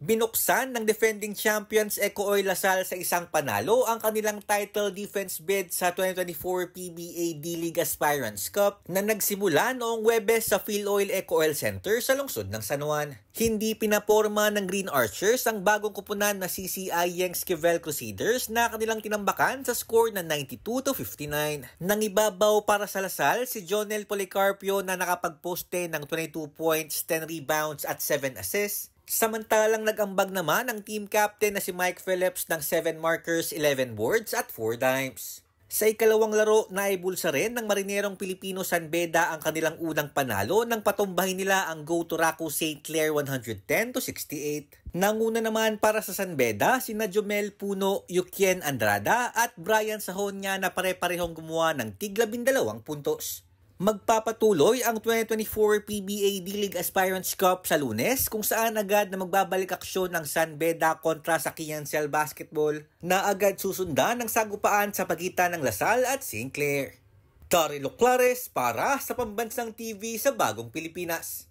Binuksan ng defending champions Ecooy Lasal sa isang panalo ang kanilang title defense bid sa 2024 PBA D-League Aspirants Cup na nagsimula noong Huwebes sa PhilOil Eco-Oil Center sa lungsod ng San Juan. Hindi pinaporma ng Green Archers ang bagong kupunan na CCI Yangskivel Crusaders na kanilang tinambakan sa score na 92-59. Nangibabaw para sa Lasal si Jonel Policarpio na nakapagposte ng 22 points, 10 rebounds at 7 assists. Samantalang nag-ambag naman ang team captain na si Mike Phillips ng 7 markers, 11 boards at 4 dimes. Sa ikalawang laro, naibulsa rin ng Marinerong Pilipino San Beda ang kanilang unang panalo nang patumbahin nila ang Go Turaco St. Clair 110-68. Nanguna naman para sa San Beda sina Jomel Puno, Yukien Andrada at Brian Sahonya na pare-parehong gumawa ng tig-12 puntos. Magpapatuloy ang 2024 PBA D-League Aspirants Cup sa Lunes kung saan agad na magbabalik aksyon ang San Beda kontra sa Kiancel Basketball na agad susundan ng sagupaan sa pagitan ng Lasal at St. Clair. Tari Luclares para sa Pambansang TV sa Bagong Pilipinas.